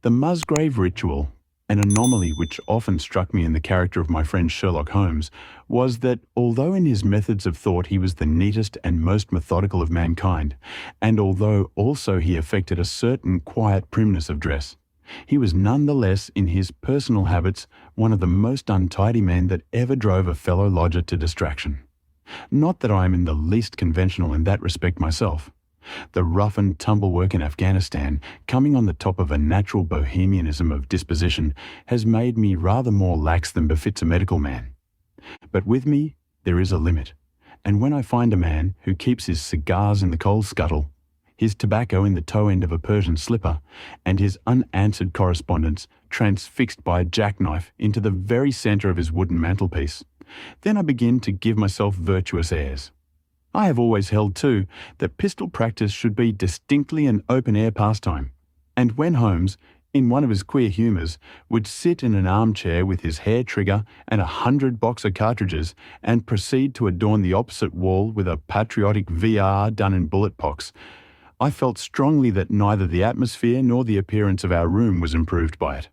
The Musgrave ritual, an anomaly which often struck me in the character of my friend Sherlock Holmes, was that although in his methods of thought he was the neatest and most methodical of mankind, and although also he affected a certain quiet primness of dress, he was nonetheless in his personal habits one of the most untidy men that ever drove a fellow lodger to distraction. Not that I am in the least conventional in that respect myself. The rough-and-tumble work in Afghanistan, coming on the top of a natural Bohemianism of disposition, has made me rather more lax than befits a medical man. But with me, there is a limit, and when I find a man who keeps his cigars in the coal-scuttle, his tobacco in the toe end of a Persian slipper, and his unanswered correspondence transfixed by a jackknife into the very centre of his wooden mantelpiece, then I begin to give myself virtuous airs. I have always held, too, that pistol practice should be distinctly an open-air pastime, and when Holmes, in one of his queer humours, would sit in an armchair with his hair trigger and 100 boxer cartridges and proceed to adorn the opposite wall with a patriotic VR done in bullet-pocks, I felt strongly that neither the atmosphere nor the appearance of our room was improved by it.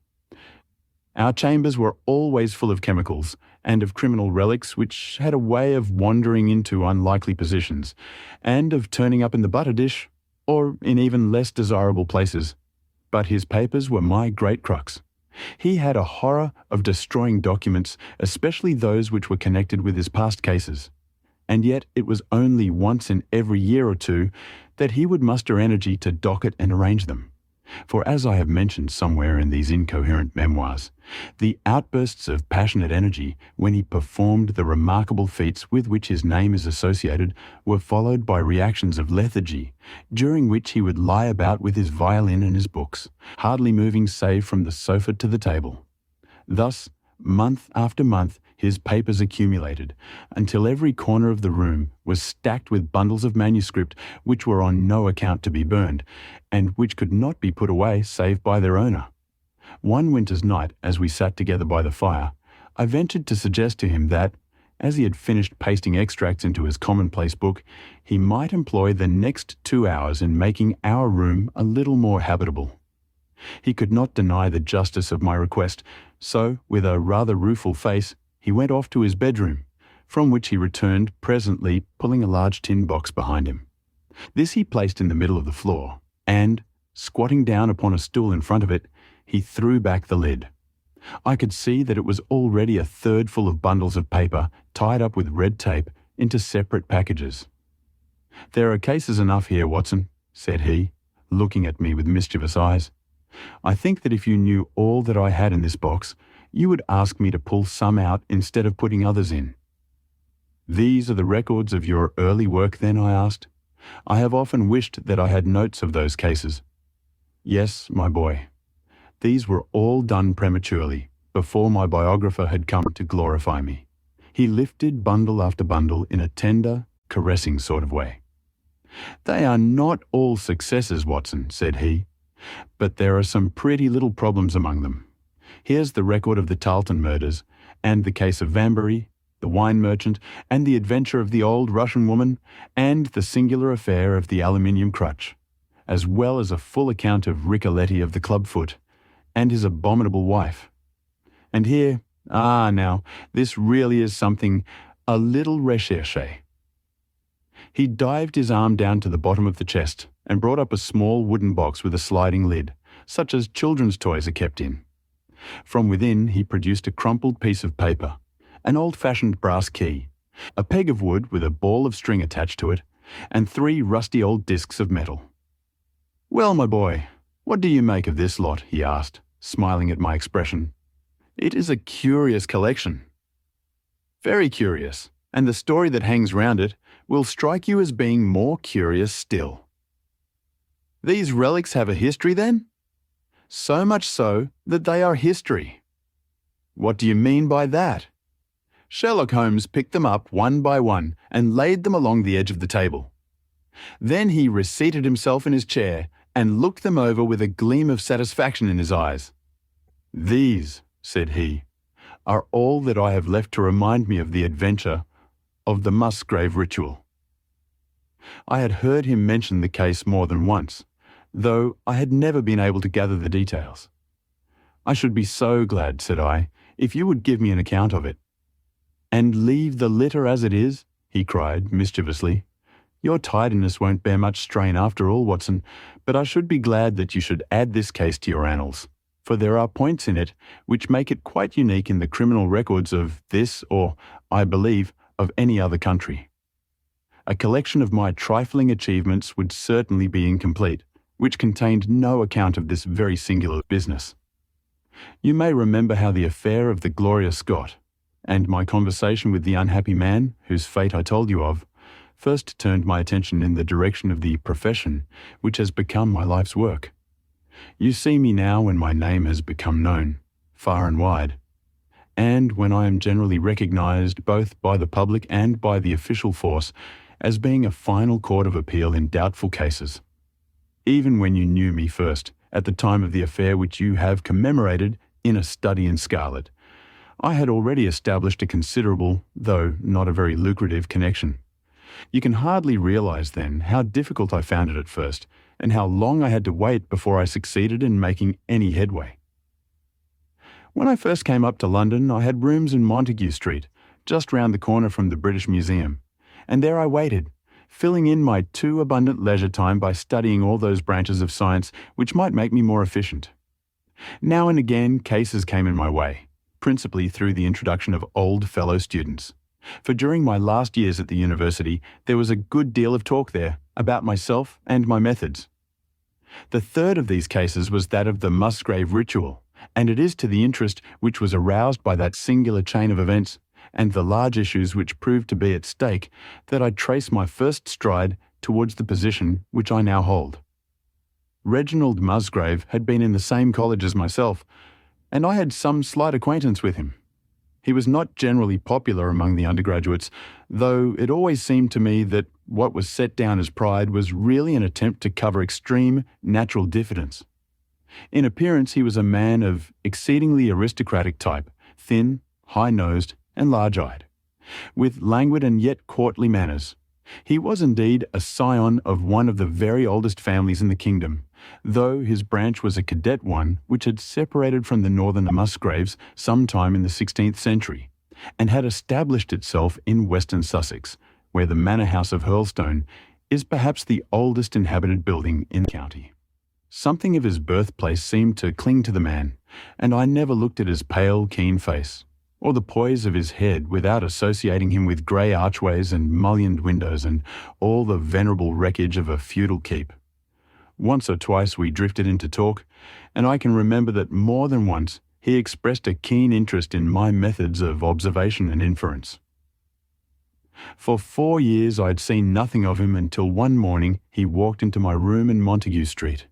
Our chambers were always full of chemicals and of criminal relics which had a way of wandering into unlikely positions and of turning up in the butter dish or in even less desirable places. But his papers were my great crux. He had a horror of destroying documents, especially those which were connected with his past cases. And yet it was only once in every year or two that he would muster energy to docket and arrange them. For as I have mentioned somewhere in these incoherent memoirs, the outbursts of passionate energy when he performed the remarkable feats with which his name is associated were followed by reactions of lethargy, during which he would lie about with his violin and his books, hardly moving save from the sofa to the table. Thus, month after month, his papers accumulated, until every corner of the room was stacked with bundles of manuscript which were on no account to be burned, and which could not be put away save by their owner. One winter's night, as we sat together by the fire, I ventured to suggest to him that, as he had finished pasting extracts into his commonplace book, he might employ the next 2 hours in making our room a little more habitable. He could not deny the justice of my request, so, with a rather rueful face, he went off to his bedroom, from which he returned presently pulling a large tin box behind him. This he placed in the middle of the floor, and, squatting down upon a stool in front of it, he threw back the lid. I could see that it was already a third full of bundles of paper tied up with red tape into separate packages. "There are cases enough here, Watson," said he, looking at me with mischievous eyes. "I think that if you knew all that I had in this box, you would ask me to pull some out instead of putting others in." "These are the records of your early work, then?" I asked. "I have often wished that I had notes of those cases." "Yes, my boy. These were all done prematurely, before my biographer had come to glorify me." He lifted bundle after bundle in a tender, caressing sort of way. "They are not all successes, Watson," said he, "but there are some pretty little problems among them. Here's the record of the Tarleton murders, and the case of Vanbury, the wine merchant, and the adventure of the old Russian woman, and the singular affair of the aluminium crutch, as well as a full account of Ricoletti of the clubfoot, and his abominable wife. And here, now, this really is something a little recherché." He dived his arm down to the bottom of the chest and brought up a small wooden box with a sliding lid, such as children's toys are kept in. From within he produced a crumpled piece of paper, an old-fashioned brass key, a peg of wood with a ball of string attached to it, and 3 rusty old discs of metal. "Well, my boy, what do you make of this lot?" he asked, smiling at my expression. "It is a curious collection." "Very curious, and the story that hangs round it will strike you as being more curious still." "These relics have a history, then?" "So much so that they are history." "What do you mean by that?" Sherlock Holmes picked them up one by one and laid them along the edge of the table. Then he reseated himself in his chair and looked them over with a gleam of satisfaction in his eyes. "These," said he, "are all that I have left to remind me of the adventure of the Musgrave ritual." I had heard him mention the case more than once, though I had never been able to gather the details. "I should be so glad," said I, "if you would give me an account of it." "And leave the litter as it is?" he cried mischievously. "Your tidiness won't bear much strain after all, Watson, but I should be glad that you should add this case to your annals, for there are points in it which make it quite unique in the criminal records of this or, I believe, of any other country. A collection of my trifling achievements would certainly be incomplete, which contained no account of this very singular business. You may remember how the affair of the Gloria Scott, and my conversation with the unhappy man, whose fate I told you of, first turned my attention in the direction of the profession which has become my life's work. You see me now when my name has become known, far and wide, and when I am generally recognized both by the public and by the official force as being a final court of appeal in doubtful cases. Even when you knew me first, at the time of the affair which you have commemorated in A Study in Scarlet, I had already established a considerable, though not a very lucrative, connection. You can hardly realize then how difficult I found it at first, and how long I had to wait before I succeeded in making any headway. When I first came up to London, I had rooms in Montague Street, just round the corner from the British Museum, and there I waited, filling in my too abundant leisure time by studying all those branches of science which might make me more efficient. Now and again cases came in my way, principally through the introduction of old fellow students. For during my last years at the university, there was a good deal of talk there about myself and my methods. The third of these cases was that of the Musgrave ritual, and it is to the interest which was aroused by that singular chain of events and the large issues which proved to be at stake that I trace my first stride towards the position which I now hold. Reginald Musgrave had been in the same college as myself, and I had some slight acquaintance with him. He was not generally popular among the undergraduates, though it always seemed to me that what was set down as pride was really an attempt to cover extreme natural diffidence. In appearance he was a man of exceedingly aristocratic type, thin, high-nosed, and large-eyed, with languid and yet courtly manners. He was indeed a scion of one of the very oldest families in the kingdom, though his branch was a cadet one which had separated from the northern Musgraves some time in the 16th century, and had established itself in western Sussex, where the manor house of Hurlstone is perhaps the oldest inhabited building in the county. Something of his birthplace seemed to cling to the man, and I never looked at his pale, keen face, or the poise of his head without associating him with grey archways and mullioned windows and all the venerable wreckage of a feudal keep. Once or twice we drifted into talk, and I can remember that more than once he expressed a keen interest in my methods of observation and inference. For 4 years I had seen nothing of him until one morning he walked into my room in Montague Street.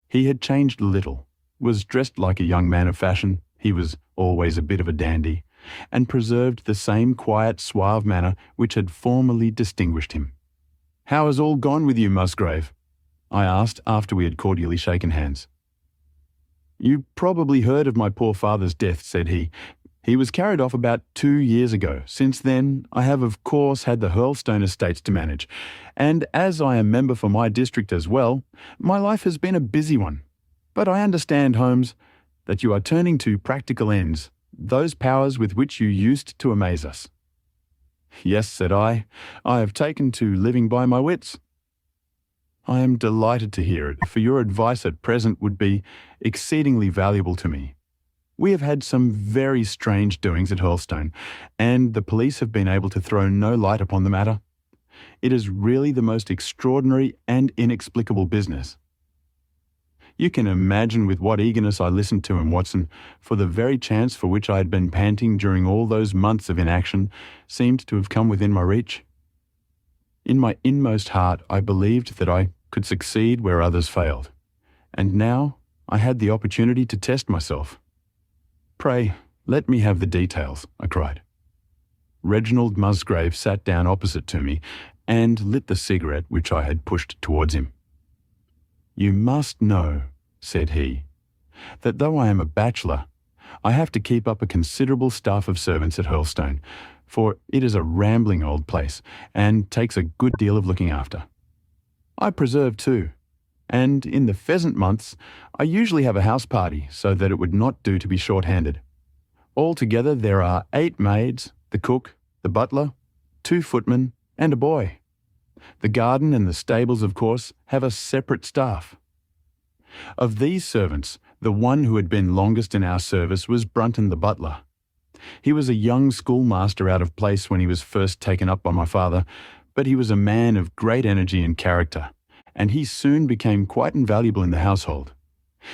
He had changed little, was dressed like a young man of fashion, he was always a bit of a dandy, and preserved the same quiet, suave manner which had formerly distinguished him. "How has all gone with you, Musgrave?" I asked after we had cordially shaken hands. "You probably heard of my poor father's death," said he. "He was carried off about 2 years ago. Since then, I have of course had the Hurlstone estates to manage, and as I am member for my district as well, my life has been a busy one. But I understand, Holmes, that you are turning to practical ends, those powers with which you used to amaze us." "Yes," said I have taken to living by my wits." "I am delighted to hear it, for your advice at present would be exceedingly valuable to me. We have had some very strange doings at Hurlstone, and the police have been able to throw no light upon the matter. It is really the most extraordinary and inexplicable business. You can imagine with what eagerness I listened to him, Watson, for the very chance for which I had been panting during all those months of inaction seemed to have come within my reach. In my inmost heart I believed that I could succeed where others failed, and now I had the opportunity to test myself. "Pray, let me have the details," I cried. Reginald Musgrave sat down opposite to me and lit the cigarette which I had pushed towards him. "You must know," said he, "that though I am a bachelor, I have to keep up a considerable staff of servants at Hurlstone, for it is a rambling old place and takes a good deal of looking after. I preserve too, And in the pheasant months, I usually have a house party so that it would not do to be short-handed. Altogether, there are 8 maids, the cook, the butler, 2 footmen, and a boy. The garden and the stables, of course, have a separate staff. Of these servants, the one who had been longest in our service was Brunton the butler. He was a young schoolmaster out of place when he was first taken up by my father, but he was a man of great energy and character, and he soon became quite invaluable in the household.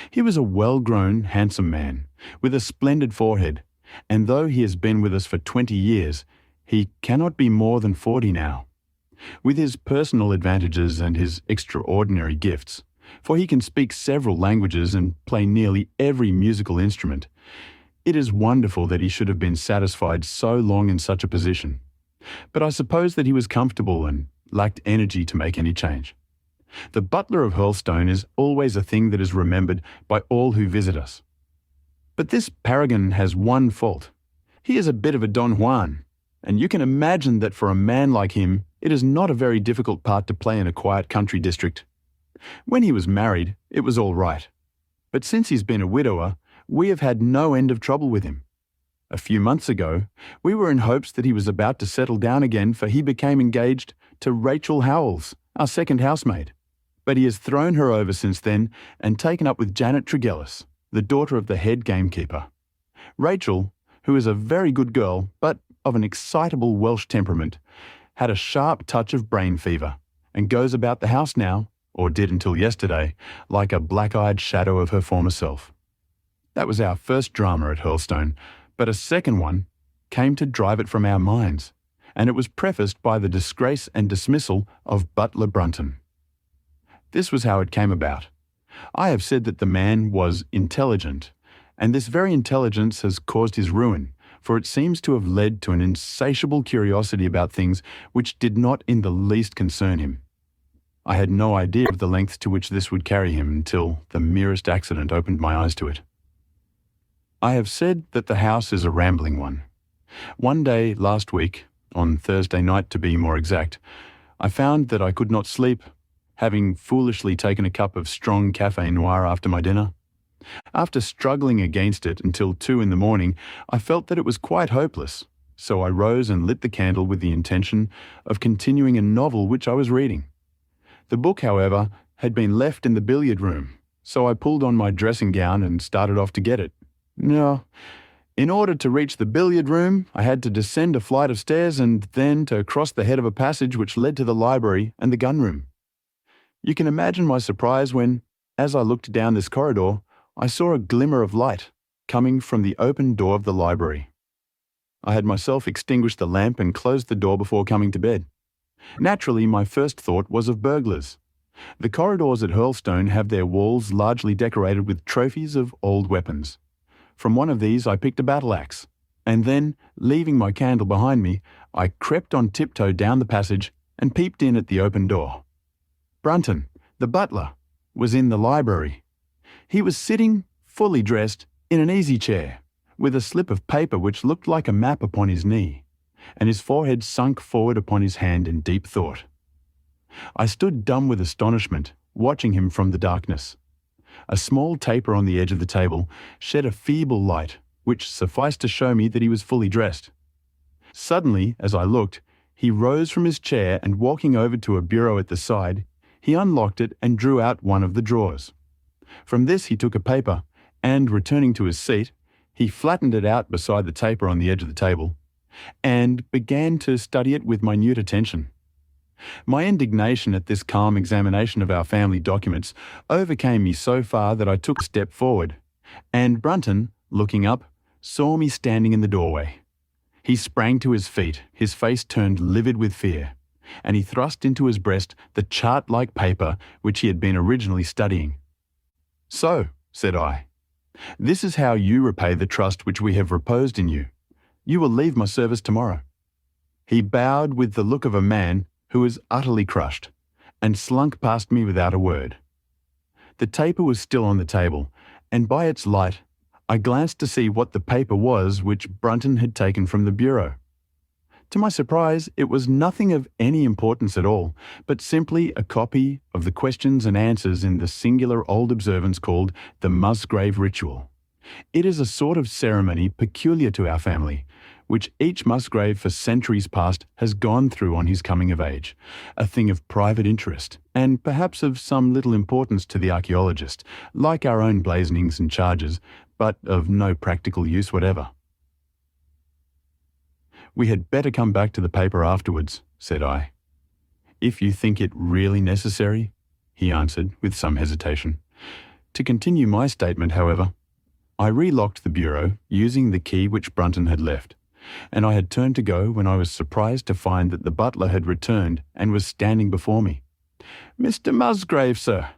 He was a well-grown, handsome man, with a splendid forehead, and though he has been with us for 20 years, he cannot be more than 40 now. With his personal advantages and his extraordinary gifts, for he can speak several languages and play nearly every musical instrument, it is wonderful that he should have been satisfied so long in such a position. But I suppose that he was comfortable and lacked energy to make any change. The butler of Hurlstone is always a thing that is remembered by all who visit us. But this paragon has one fault. He is a bit of a Don Juan, and you can imagine that for a man like him, it is not a very difficult part to play in a quiet country district. When he was married, it was all right. But since he's been a widower, we have had no end of trouble with him. A few months ago, we were in hopes that he was about to settle down again, for he became engaged to Rachel Howells, our second housemaid. But he has thrown her over since then and taken up with Janet Tregellis, the daughter of the head gamekeeper. Rachel, who is a very good girl, but of an excitable Welsh temperament, had a sharp touch of brain fever, and goes about the house now, or did until yesterday, like a black-eyed shadow of her former self. That was our first drama at Hurlstone, but a second one came to drive it from our minds, and it was prefaced by the disgrace and dismissal of Butler Brunton. This was how it came about. I have said that the man was intelligent, and this very intelligence has caused his ruin, for it seems to have led to an insatiable curiosity about things which did not in the least concern him. I had no idea of the lengths to which this would carry him until the merest accident opened my eyes to it. I have said that the house is a rambling one. One day last week, on Thursday night to be more exact, I found that I could not sleep, having foolishly taken a cup of strong café noir after my dinner. After struggling against it until 2 in the morning, I felt that it was quite hopeless, so I rose and lit the candle with the intention of continuing a novel which I was reading. The book, however, had been left in the billiard room, so I pulled on my dressing gown and started off to get it. No, in order to reach the billiard room, I had to descend a flight of stairs and then to cross the head of a passage which led to the library and the gun room. You can imagine my surprise when, as I looked down this corridor, I saw a glimmer of light coming from the open door of the library. I had myself extinguished the lamp and closed the door before coming to bed. Naturally, my first thought was of burglars. The corridors at Hurlstone have their walls largely decorated with trophies of old weapons. From one of these I picked a battle-axe, and then, leaving my candle behind me, I crept on tiptoe down the passage and peeped in at the open door. Brunton, the butler, was in the library. He was sitting, fully dressed, in an easy chair, with a slip of paper which looked like a map upon his knee, and his forehead sunk forward upon his hand in deep thought. I stood dumb with astonishment, watching him from the darkness. A small taper on the edge of the table shed a feeble light, which sufficed to show me that he was fully dressed. Suddenly, as I looked, he rose from his chair and walking over to a bureau at the side, he unlocked it and drew out one of the drawers. From this he took a paper, and returning to his seat, he flattened it out beside the taper on the edge of the table, and began to study it with minute attention. My indignation at this calm examination of our family documents overcame me so far that I took a step forward, and Brunton, looking up, saw me standing in the doorway. He sprang to his feet, his face turned livid with fear, and he thrust into his breast the chart-like paper which he had been originally studying. "So," said I, "this is how you repay the trust which we have reposed in you. You will leave my service tomorrow." He bowed with the look of a man who was utterly crushed, and slunk past me without a word. The taper was still on the table, and by its light I glanced to see what the paper was which Brunton had taken from the bureau. To my surprise, it was nothing of any importance at all, but simply a copy of the questions and answers in the singular old observance called the Musgrave ritual. It is a sort of ceremony peculiar to our family, which each Musgrave for centuries past has gone through on his coming of age, a thing of private interest, and perhaps of some little importance to the archaeologist, like our own blazonings and charges, but of no practical use whatever. "We had better come back to the paper afterwards," said I. "If you think it really necessary," he answered with some hesitation. To continue my statement, however, I relocked the bureau using the key which Brunton had left, and I had turned to go when I was surprised to find that the butler had returned and was standing before me. "Mr. Musgrave, sir,"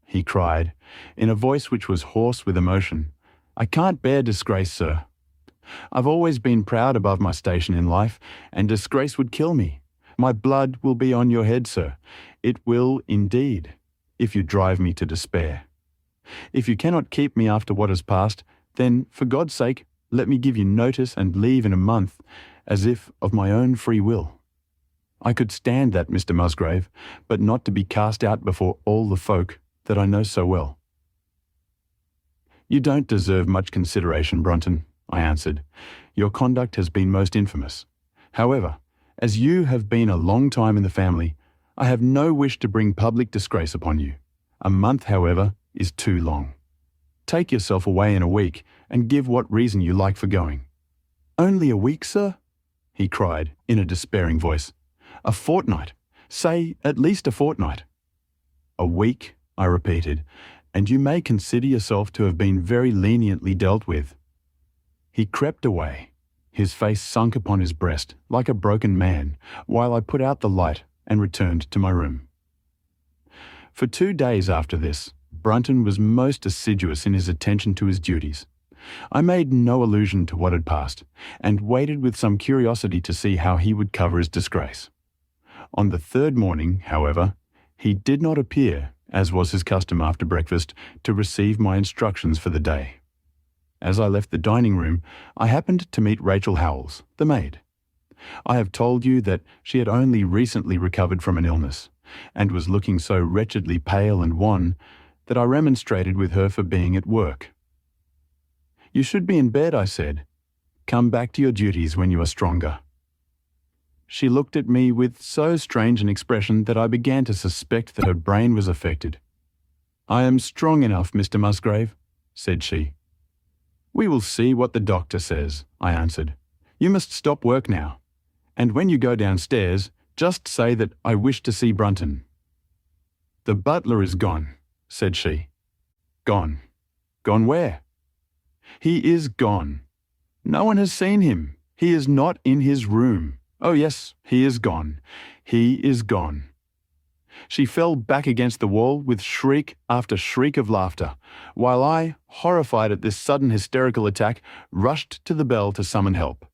he cried, in a voice which was hoarse with emotion. "I can't bear disgrace, sir. I've always been proud above my station in life, and disgrace would kill me. My blood will be on your head, sir. It will indeed, if you drive me to despair. If you cannot keep me after what has passed, then, for God's sake, let me give you notice and leave in a month, as if of my own free will. I could stand that, Mr. Musgrave, but not to be cast out before all the folk that I know so well." "You don't deserve much consideration, Brunton," I answered. "Your conduct has been most infamous. However, as you have been a long time in the family, I have no wish to bring public disgrace upon you. A month, however, is too long. Take yourself away in a week, and give what reason you like for going." "Only a week, sir?" he cried in a despairing voice. "A fortnight. Say at least a fortnight." "A week," I repeated, "and you may consider yourself to have been very leniently dealt with." He crept away, his face sunk upon his breast like a broken man, while I put out the light and returned to my room. For 2 days after this, Brunton was most assiduous in his attention to his duties. I made no allusion to what had passed, and waited with some curiosity to see how he would cover his disgrace. On the third morning, however, he did not appear, as was his custom after breakfast, to receive my instructions for the day. As I left the dining room, I happened to meet Rachel Howells, the maid. I have told you that she had only recently recovered from an illness, and was looking so wretchedly pale and wan that I remonstrated with her for being at work. "You should be in bed," I said. "Come back to your duties when you are stronger." She looked at me with so strange an expression that I began to suspect that her brain was affected. "I am strong enough, Mr. Musgrave," said she. "We will see what the doctor says," I answered. "You must stop work now, and when you go downstairs, just say that I wish to see Brunton." "The butler is gone," said she. "Gone? Gone where?" "He is gone. No one has seen him. He is not in his room. Oh yes, he is gone. He is gone." She fell back against the wall with shriek after shriek of laughter, while I, horrified at this sudden hysterical attack, rushed to the bell to summon help.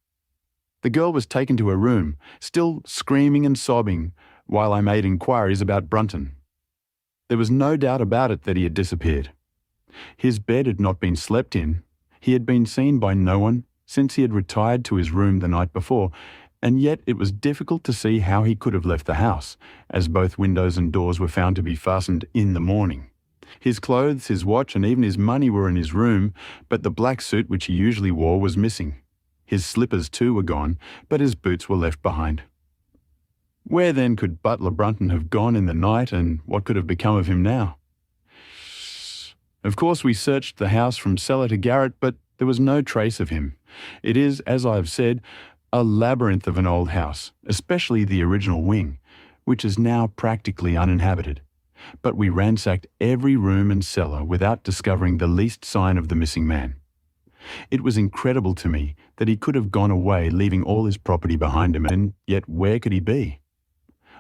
The girl was taken to her room, still screaming and sobbing, while I made inquiries about Brunton. There was no doubt about it that he had disappeared. His bed had not been slept in. He had been seen by no one since he had retired to his room the night before, and yet it was difficult to see how he could have left the house, as both windows and doors were found to be fastened in the morning. His clothes, his watch, and even his money were in his room, but the black suit which he usually wore was missing. His slippers too were gone, but his boots were left behind. Where then could Butler Brunton have gone in the night, and what could have become of him now? Of course we searched the house from cellar to garret, but there was no trace of him. It is, as I have said, a labyrinth of an old house, especially the original wing, which is now practically uninhabited. But we ransacked every room and cellar without discovering the least sign of the missing man. It was incredible to me that he could have gone away leaving all his property behind him, and yet where could he be?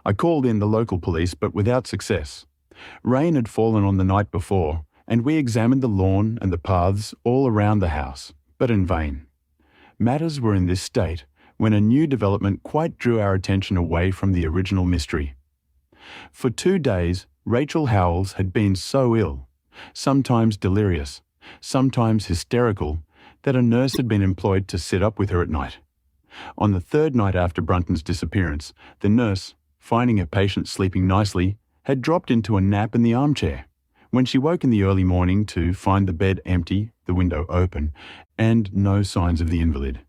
I called in the local police, but without success. Rain had fallen on the night before, and we examined the lawn and the paths all around the house, but in vain. Matters were in this state when a new development quite drew our attention away from the original mystery. For 2 days, Rachel Howells had been so ill, sometimes delirious, sometimes hysterical, that a nurse had been employed to sit up with her at night. On the third night after Brunton's disappearance, the nurse, finding her patient sleeping nicely, had dropped into a nap in the armchair. When she woke in the early morning to find the bed empty, the window open, and no signs of the invalid,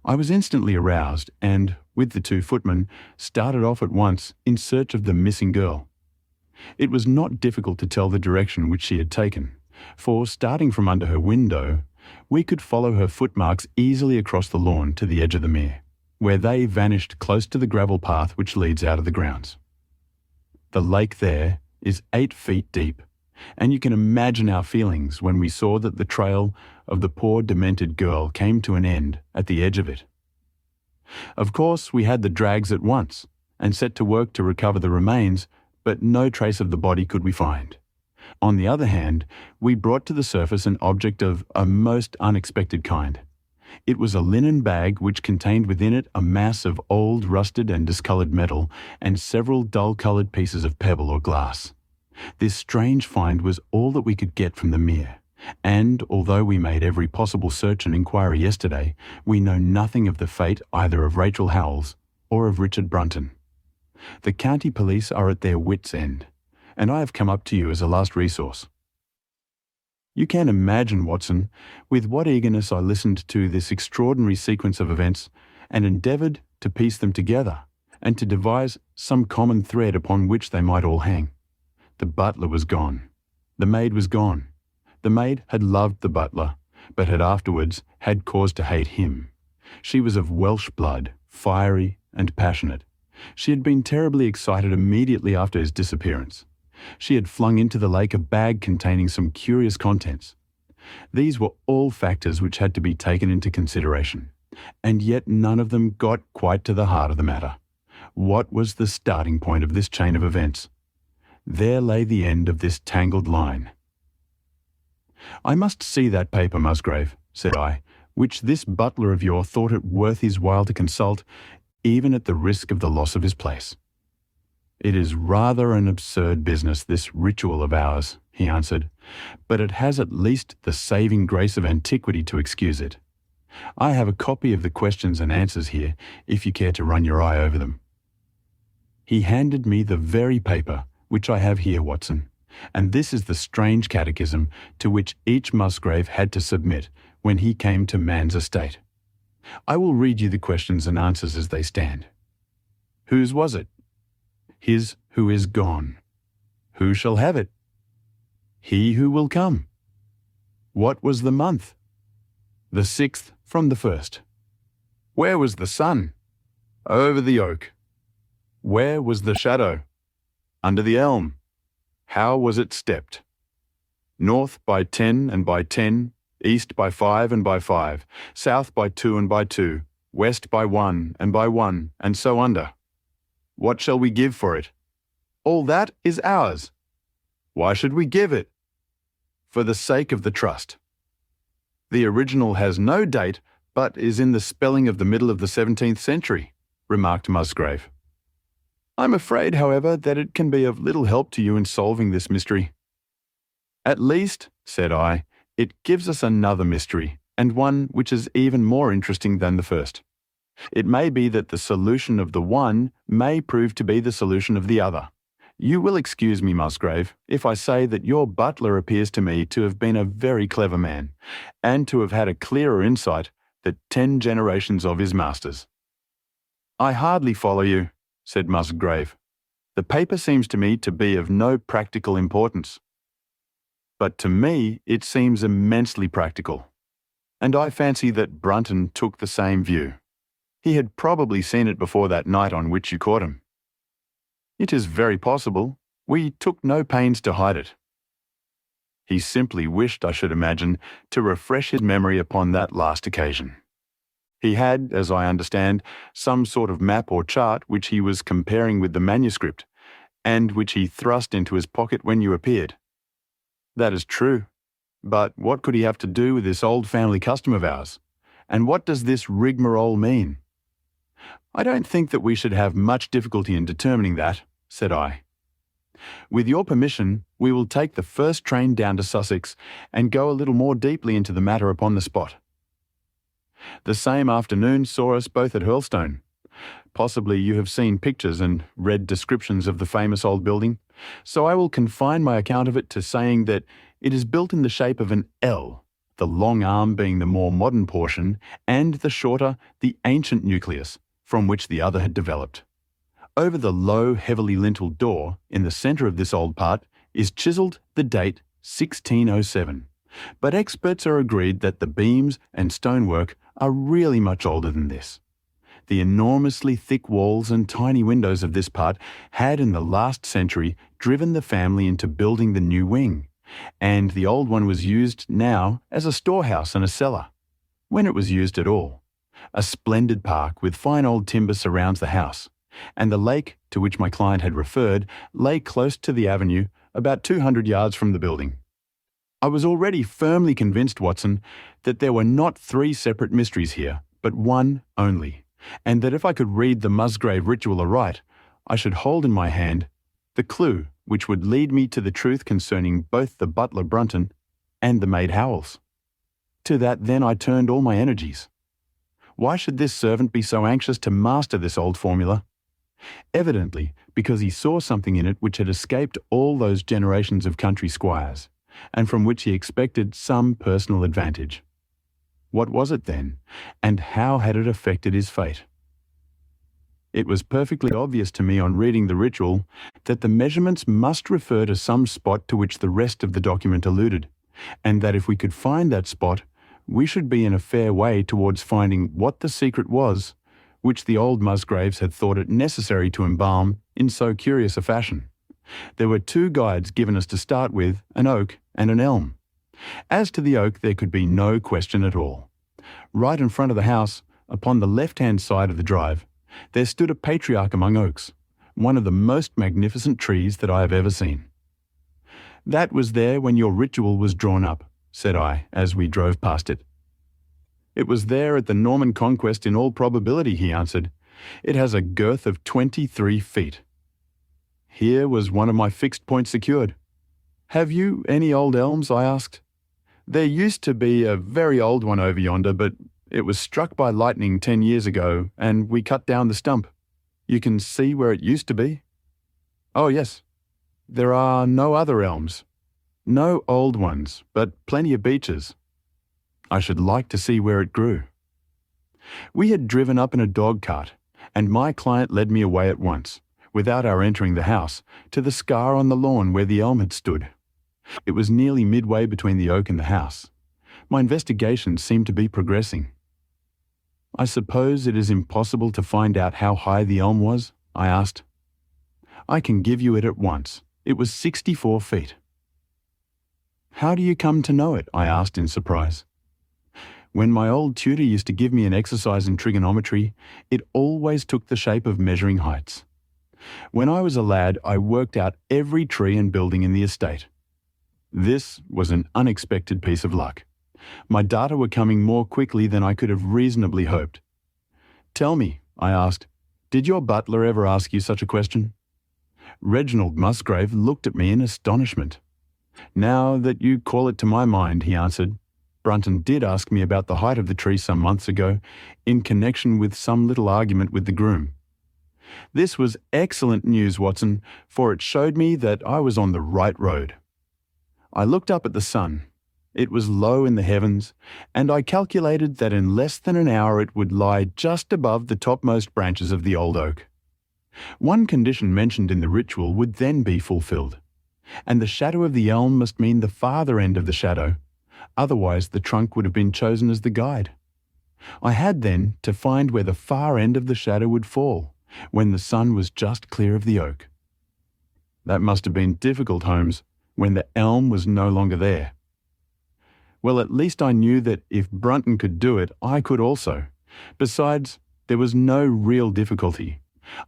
I was instantly aroused and, with the two footmen, started off at once in search of the missing girl. It was not difficult to tell the direction which she had taken, for starting from under her window, we could follow her footmarks easily across the lawn to the edge of the mere, where they vanished close to the gravel path which leads out of the grounds. The lake there is 8 feet deep, and you can imagine our feelings when we saw that the trail of the poor demented girl came to an end at the edge of it. Of course, we had the drags at once, and set to work to recover the remains, but no trace of the body could we find. On the other hand, we brought to the surface an object of a most unexpected kind. It was a linen bag which contained within it a mass of old, rusted and discoloured metal and several dull-coloured pieces of pebble or glass. This strange find was all that we could get from the mere, and although we made every possible search and inquiry yesterday, we know nothing of the fate either of Rachel Howells or of Richard Brunton. The county police are at their wits' end, and I have come up to you as a last resource. You can imagine, Watson, with what eagerness I listened to this extraordinary sequence of events and endeavoured to piece them together and to devise some common thread upon which they might all hang. The butler was gone. The maid was gone. The maid had loved the butler, but had afterwards had cause to hate him. She was of Welsh blood, fiery and passionate. She had been terribly excited immediately after his disappearance. She had flung into the lake a bag containing some curious contents. These were all factors which had to be taken into consideration, and yet none of them got quite to the heart of the matter. What was the starting point of this chain of events? There lay the end of this tangled line. "I must see that paper, Musgrave," said I, "which this butler of yours thought it worth his while to consult, even at the risk of the loss of his place." "It is rather an absurd business, this ritual of ours," he answered, "but it has at least the saving grace of antiquity to excuse it. I have a copy of the questions and answers here, if you care to run your eye over them." He handed me the very paper which I have here, Watson, and this is the strange catechism to which each Musgrave had to submit when he came to man's estate. I will read you the questions and answers as they stand. Whose was it? His who is gone. Who shall have it? He who will come. What was the month? The 6th from the 1st. Where was the sun? Over the oak. Where was the shadow? Under the elm. How was it stepped? North by 10 and by 10, east by 5 and by 5, south by 2 and by 2, west by 1 and by 1, and so under. What shall we give for it? All that is ours. Why should we give it? For the sake of the trust. The original has no date, but is in the spelling of the middle of the 17th century, remarked Musgrave. I'm afraid, however, that it can be of little help to you in solving this mystery. At least, said I, it gives us another mystery, and one which is even more interesting than the first. It may be that the solution of the one may prove to be the solution of the other. You will excuse me, Musgrave, if I say that your butler appears to me to have been a very clever man, and to have had a clearer insight than 10 generations of his masters. I hardly follow you, said Musgrave. The paper seems to me to be of no practical importance. But to me it seems immensely practical, and I fancy that Brunton took the same view. He had probably seen it before that night on which you caught him. It is very possible. We took no pains to hide it. He simply wished, I should imagine, to refresh his memory upon that last occasion. He had, as I understand, some sort of map or chart which he was comparing with the manuscript, and which he thrust into his pocket when you appeared. That is true. But what could he have to do with this old family custom of ours? And what does this rigmarole mean? I don't think that we should have much difficulty in determining that, said I. With your permission, we will take the first train down to Sussex and go a little more deeply into the matter upon the spot. The same afternoon saw us both at Hurlstone. Possibly you have seen pictures and read descriptions of the famous old building, so I will confine my account of it to saying that it is built in the shape of an L, the long arm being the more modern portion, and the shorter, the ancient nucleus, from which the other had developed. Over the low, heavily linteled door, in the centre of this old part, is chiselled the date 1607. But experts are agreed that the beams and stonework are really much older than this. The enormously thick walls and tiny windows of this part had in the last century driven the family into building the new wing, and the old one was used now as a storehouse and a cellar, when it was used at all. A splendid park with fine old timber surrounds the house, and the lake to which my client had referred lay close to the avenue, about 200 yards from the building. I was already firmly convinced, Watson, that there were not 3 separate mysteries here, but one only, and that if I could read the Musgrave ritual aright, I should hold in my hand the clue which would lead me to the truth concerning both the butler Brunton and the maid Howells. To that then I turned all my energies. Why should this servant be so anxious to master this old formula? Evidently because he saw something in it which had escaped all those generations of country squires, and from which he expected some personal advantage. What was it then, and how had it affected his fate? It was perfectly obvious to me on reading the ritual that the measurements must refer to some spot to which the rest of the document alluded, and that if we could find that spot, we should be in a fair way towards finding what the secret was which the old Musgraves had thought it necessary to embalm in so curious a fashion. There were 2 guides given us to start with, an oak and an elm. As to the oak, there could be no question at all. Right in front of the house, upon the left-hand side of the drive, there stood a patriarch among oaks, one of the most magnificent trees that I have ever seen. "That was there when your ritual was drawn up," said I, as we drove past it. "It was there at the Norman conquest in all probability," he answered. "It has a girth of 23 feet. Here was one of my fixed points secured. "Have you any old elms?" I asked. "There used to be a very old one over yonder, but it was struck by lightning 10 years ago, and we cut down the stump. You can see where it used to be?" "Oh, yes." "There are no other elms?" "No old ones, but plenty of beeches." "I should like to see where it grew." We had driven up in a dog cart, and my client led me away at once, without our entering the house, to the scar on the lawn where the elm had stood. It was nearly midway between the oak and the house. My investigations seemed to be progressing. "I suppose it is impossible to find out how high the elm was?" I asked. "I can give you it at once. It was 64 feet. "How do you come to know it?" I asked in surprise. "When my old tutor used to give me an exercise in trigonometry, it always took the shape of measuring heights. When I was a lad, I worked out every tree and building in the estate. This was an unexpected piece of luck. My data were coming more quickly than I could have reasonably hoped. "Tell me," I asked, "did your butler ever ask you such a question?" Reginald Musgrave looked at me in astonishment. "Now that you call it to my mind," he answered, "Brunton did ask me about the height of the tree some months ago, in connection with some little argument with the groom." This was excellent news, Watson, for it showed me that I was on the right road. I looked up at the sun. It was low in the heavens, and I calculated that in less than an hour it would lie just above the topmost branches of the old oak. One condition mentioned in the ritual would then be fulfilled, and the shadow of the elm must mean the farther end of the shadow, otherwise the trunk would have been chosen as the guide. I had then to find where the far end of the shadow would fall, when the sun was just clear of the oak. That must have been difficult, Holmes, when the elm was no longer there. Well, at least I knew that if Brunton could do it, I could also. Besides, there was no real difficulty.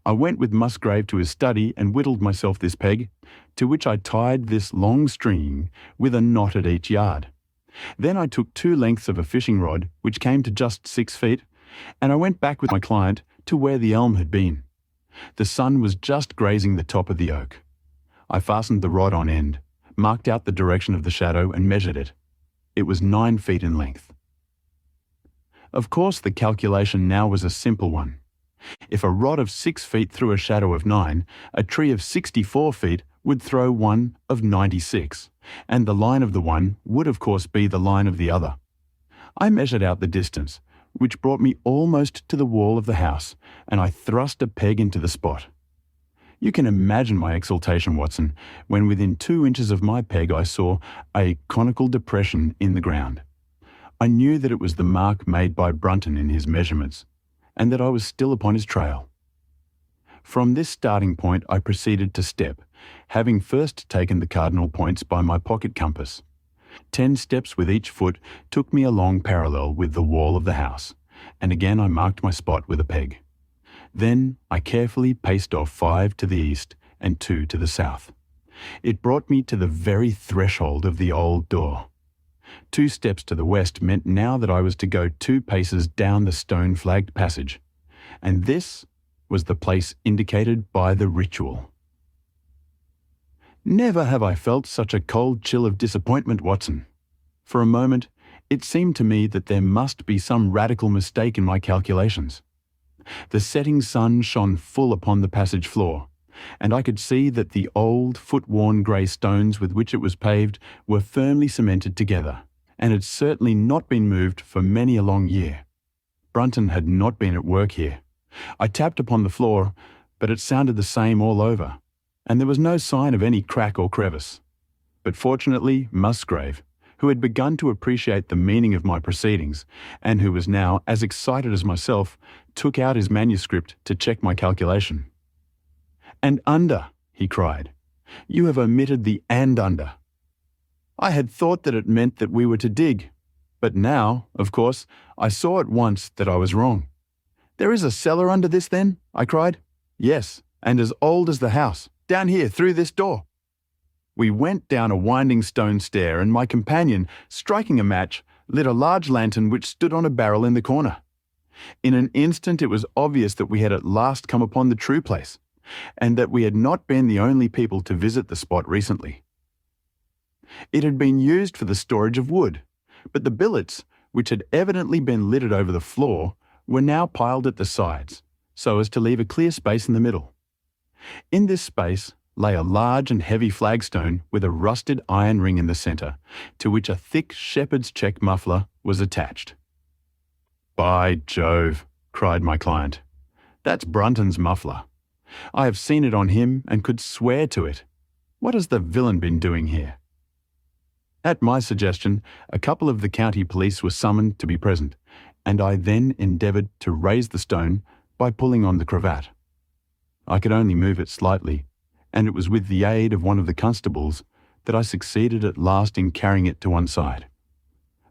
I went with Musgrave to his study and whittled myself this peg, to which I tied this long string with a knot at each yard. Then I took 2 lengths of a fishing rod, which came to just 6 feet, and I went back with my client to where the elm had been. The sun was just grazing the top of the oak. I fastened the rod on end, marked out the direction of the shadow and measured it. It was 9 feet in length. Of course, the calculation now was a simple one. If a rod of 6 feet threw a shadow of 9, a tree of 64 feet would throw one of 96, and the line of the one would of course be the line of the other. I measured out the distance, which brought me almost to the wall of the house, and I thrust a peg into the spot. You can imagine my exultation, Watson, when within 2 inches of my peg I saw a conical depression in the ground. I knew that it was the mark made by Brunton in his measurements, and that I was still upon his trail. From this starting point I proceeded to step, having first taken the cardinal points by my pocket compass. 10 steps with each foot took me along parallel with the wall of the house, and again I marked my spot with a peg. Then I carefully paced off 5 to the east and 2 to the south. It brought me to the very threshold of the old door. 2 steps to the west meant now that I was to go 2 paces down the stone-flagged passage, and this was the place indicated by the ritual. Never have I felt such a cold chill of disappointment, Watson. For a moment, it seemed to me that there must be some radical mistake in my calculations. The setting sun shone full upon the passage floor, and I could see that the old, foot-worn grey stones with which it was paved were firmly cemented together, and had certainly not been moved for many a long year. Brunton had not been at work here. I tapped upon the floor, but it sounded the same all over, and there was no sign of any crack or crevice. But fortunately, Musgrave, who had begun to appreciate the meaning of my proceedings, and who was now as excited as myself, took out his manuscript to check my calculation. "And under," he cried. "You have omitted the and under. I had thought that it meant that we were to dig, but now, of course, I saw at once that I was wrong." "There is a cellar under this, then?" I cried. "Yes, and as old as the house. Down here, through this door." We went down a winding stone stair, and my companion, striking a match, lit a large lantern which stood on a barrel in the corner. In an instant it was obvious that we had at last come upon the true place, and that we had not been the only people to visit the spot recently. It had been used for the storage of wood, but the billets, which had evidently been littered over the floor, were now piled at the sides, so as to leave a clear space in the middle. In this space lay a large and heavy flagstone with a rusted iron ring in the centre, to which a thick shepherd's check muffler was attached. "By Jove," cried my client, "that's Brunton's muffler. I have seen it on him and could swear to it. What has the villain been doing here?" At my suggestion, a couple of the county police were summoned to be present, and I then endeavoured to raise the stone by pulling on the cravat. I could only move it slightly, and it was with the aid of one of the constables that I succeeded at last in carrying it to one side.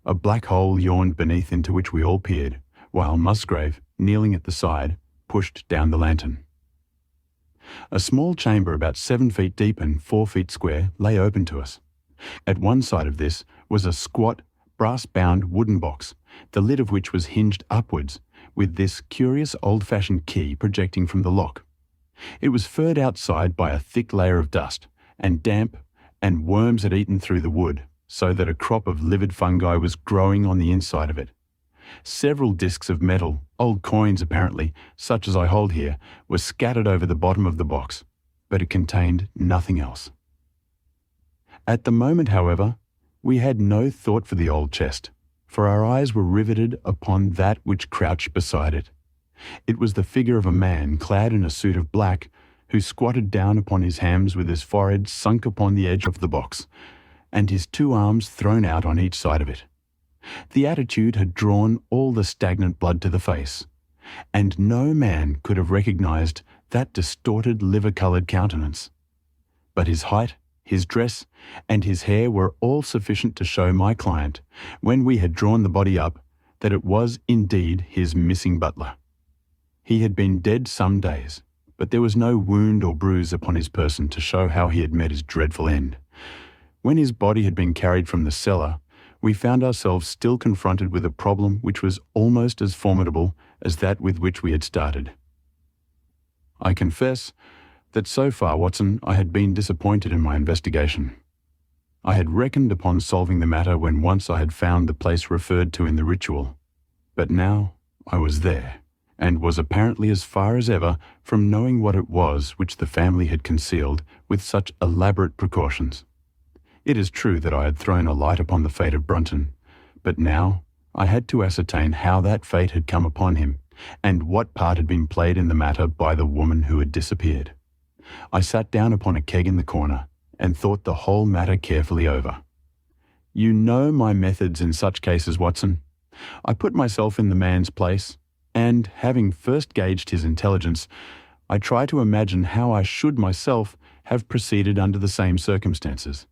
A black hole yawned beneath into which we all peered, while Musgrave, kneeling at the side, pushed down the lantern. A small chamber about 7 feet deep and 4 feet square lay open to us. At one side of this was a squat, brass-bound wooden box, the lid of which was hinged upwards, with this curious old-fashioned key projecting from the lock. It was furred outside by a thick layer of dust and damp, and worms had eaten through the wood, so that a crop of livid fungi was growing on the inside of it. Several discs of metal, old coins apparently, such as I hold here, were scattered over the bottom of the box, but it contained nothing else. At the moment, however, we had no thought for the old chest, for our eyes were riveted upon that which crouched beside it. It was the figure of a man clad in a suit of black, who squatted down upon his hams with his forehead sunk upon the edge of the box, and his 2 arms thrown out on each side of it. The attitude had drawn all the stagnant blood to the face, and no man could have recognized that distorted liver-coloured countenance. But his height, his dress, and his hair were all sufficient to show my client, when we had drawn the body up, that it was indeed his missing butler. He had been dead some days, but there was no wound or bruise upon his person to show how he had met his dreadful end. When his body had been carried from the cellar, we found ourselves still confronted with a problem which was almost as formidable as that with which we had started. I confess that so far, Watson, I had been disappointed in my investigation. I had reckoned upon solving the matter when once I had found the place referred to in the ritual. But now I was there, and was apparently as far as ever from knowing what it was which the family had concealed with such elaborate precautions. It is true that I had thrown a light upon the fate of Brunton, but now I had to ascertain how that fate had come upon him, and what part had been played in the matter by the woman who had disappeared. I sat down upon a keg in the corner, and thought the whole matter carefully over. You know my methods in such cases, Watson. I put myself in the man's place, and, having first gauged his intelligence, I try to imagine how I should myself have proceeded under the same circumstances.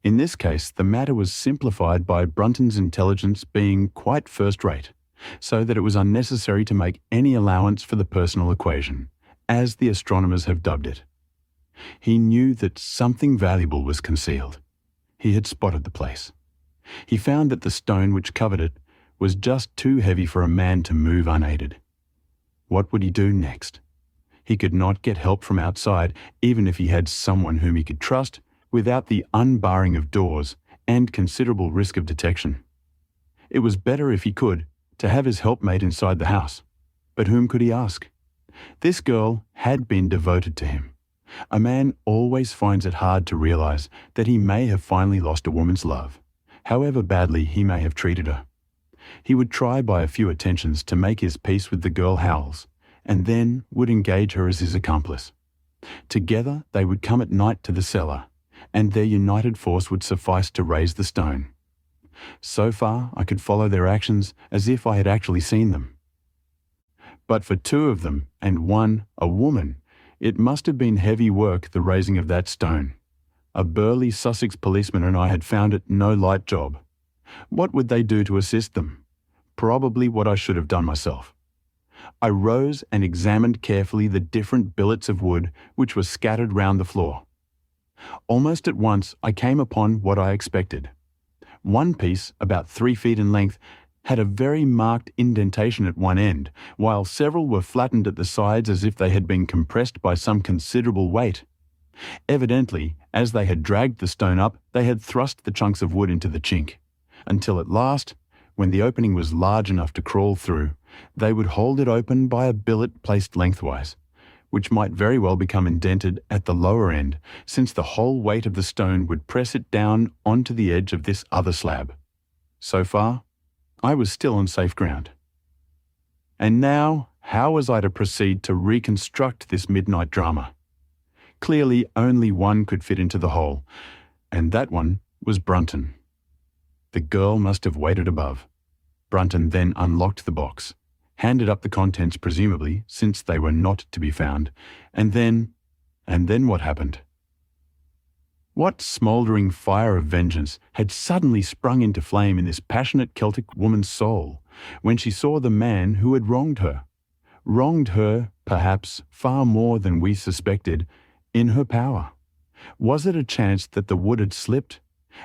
In this case, the matter was simplified by Brunton's intelligence being quite first-rate, so that it was unnecessary to make any allowance for the personal equation, as the astronomers have dubbed it. He knew that something valuable was concealed. He had spotted the place. He found that the stone which covered it was just too heavy for a man to move unaided. What would he do next? He could not get help from outside, even if he had someone whom he could trust, without the unbarring of doors and considerable risk of detection. It was better, if he could, to have his helpmate inside the house. But whom could he ask? This girl had been devoted to him. A man always finds it hard to realize that he may have finally lost a woman's love, however badly he may have treated her. He would try by a few attentions to make his peace with the girl Howells, and then would engage her as his accomplice. Together they would come at night to the cellar, and their united force would suffice to raise the stone. So far I could follow their actions as if I had actually seen them. But for two of them, and one a woman, it must have been heavy work, the raising of that stone. A burly Sussex policeman and I had found it no light job. What would they do to assist them? Probably what I should have done myself. I rose and examined carefully the different billets of wood which were scattered round the floor. Almost at once I came upon what I expected. One piece, about 3 feet in length, had a very marked indentation at one end, while several were flattened at the sides as if they had been compressed by some considerable weight. Evidently, as they had dragged the stone up, they had thrust the chunks of wood into the chink, until at last, when the opening was large enough to crawl through, they would hold it open by a billet placed lengthwise, which might very well become indented at the lower end, since the whole weight of the stone would press it down onto the edge of this other slab. So far, I was still on safe ground. And now, how was I to proceed to reconstruct this midnight drama? Clearly, only one could fit into the hole, and that one was Brunton. The girl must have waited above. Brunton then unlocked the box, handed up the contents presumably, since they were not to be found, and then what happened? What smouldering fire of vengeance had suddenly sprung into flame in this passionate Celtic woman's soul when she saw the man who had wronged her, perhaps, far more than we suspected, in her power? Was it a chance that the wood had slipped,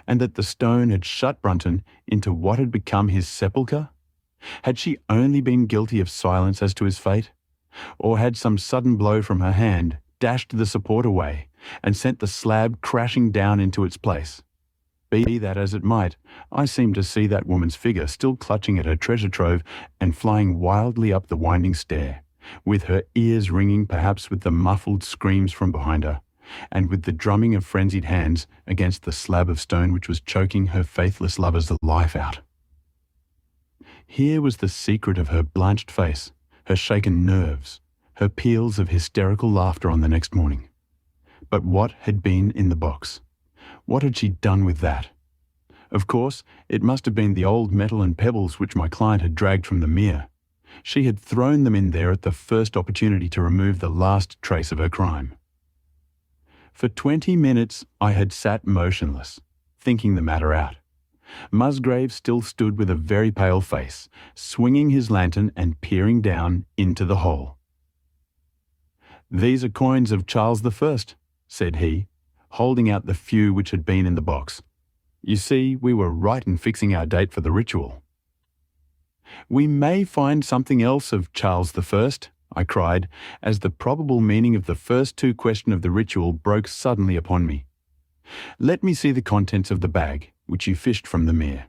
and that the stone had shut Brunton into what had become his sepulchre? Had she only been guilty of silence as to his fate? Or had some sudden blow from her hand dashed the support away and sent the slab crashing down into its place? Be that as it might, I seemed to see that woman's figure still clutching at her treasure trove and flying wildly up the winding stair, with her ears ringing perhaps with the muffled screams from behind her, and with the drumming of frenzied hands against the slab of stone which was choking her faithless lover's life out. Here was the secret of her blanched face, her shaken nerves, her peals of hysterical laughter on the next morning. But what had been in the box? What had she done with that? Of course, it must have been the old metal and pebbles which my client had dragged from the mere. She had thrown them in there at the first opportunity to remove the last trace of her crime. For 20 minutes I had sat motionless, thinking the matter out. Musgrave still stood with a very pale face, swinging his lantern and peering down into the hole. "These are coins of Charles I," said he, holding out the few which had been in the box. "You see, we were right in fixing our date for the ritual." "We may find something else of Charles I," I cried, as the probable meaning of the first two questions of the ritual broke suddenly upon me. "Let me see the contents of the bag, which you fished from the mere."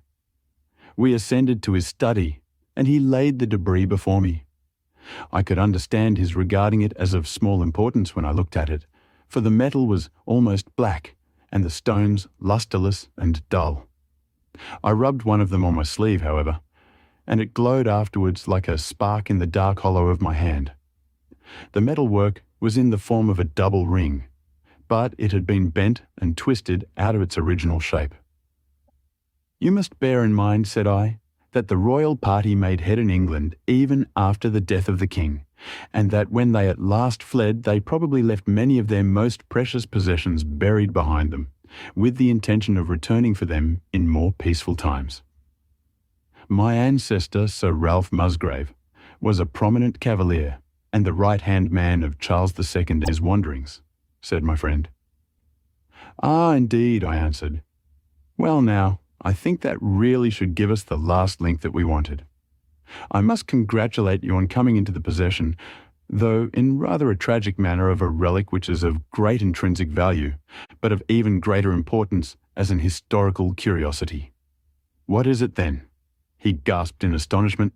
We ascended to his study, and he laid the debris before me. I could understand his regarding it as of small importance when I looked at it, for the metal was almost black, and the stones lustreless and dull. I rubbed one of them on my sleeve, however, and it glowed afterwards like a spark in the dark hollow of my hand. The metalwork was in the form of a double ring, but it had been bent and twisted out of its original shape. "You must bear in mind," said I, "that the royal party made head in England even after the death of the king, and that when they at last fled they probably left many of their most precious possessions buried behind them, with the intention of returning for them in more peaceful times. My ancestor, Sir Ralph Musgrave, was a prominent cavalier and the right-hand man of Charles II in his wanderings," said my friend. "Ah, indeed," I answered. "Well now, I think that really should give us the last link that we wanted. I must congratulate you on coming into the possession, though in rather a tragic manner, of a relic which is of great intrinsic value, but of even greater importance as an historical curiosity." "What is it then?" he gasped in astonishment.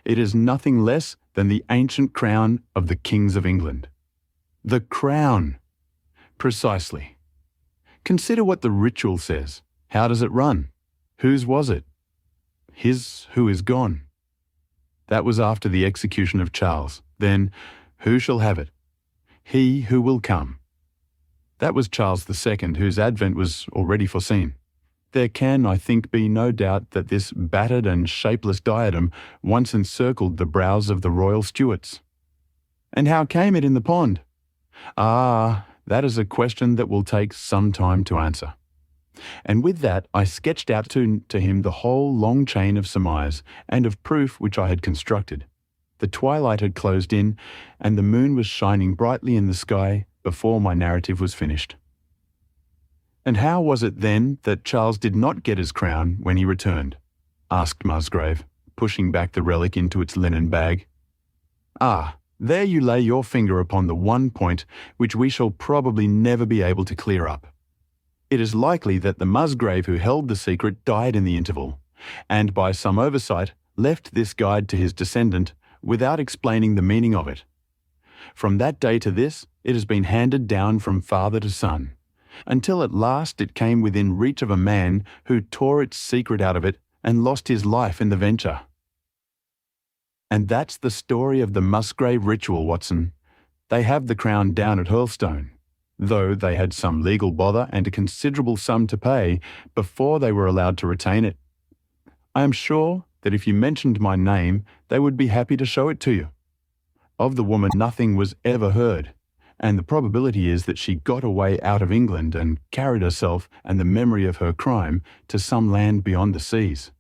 "It is nothing less than the ancient crown of the kings of England." "The crown!" "Precisely. Consider what the ritual says. How does it run? Whose was it?" "His who is gone." "That was after the execution of Charles. Then, who shall have it?" "He who will come." "That was Charles II, whose advent was already foreseen. There can, I think, be no doubt that this battered and shapeless diadem once encircled the brows of the royal Stuarts." "And how came it in the pond?" "Ah, that is a question that will take some time to answer." And with that I sketched out to him the whole long chain of surmise and of proof which I had constructed. The twilight had closed in, and the moon was shining brightly in the sky before my narrative was finished. "And how was it then that Charles did not get his crown when he returned?" asked Musgrave, pushing back the relic into its linen bag. "Ah, there you lay your finger upon the one point which we shall probably never be able to clear up. It is likely that the Musgrave who held the secret died in the interval, and by some oversight left this guide to his descendant without explaining the meaning of it. From that day to this, it has been handed down from father to son, until at last it came within reach of a man who tore its secret out of it and lost his life in the venture. And that's the story of the Musgrave ritual, Watson. They have the crown down at Hurlstone, though they had some legal bother and a considerable sum to pay before they were allowed to retain it. I am sure that if you mentioned my name, they would be happy to show it to you. Of the woman nothing was ever heard, and the probability is that she got away out of England and carried herself and the memory of her crime to some land beyond the seas.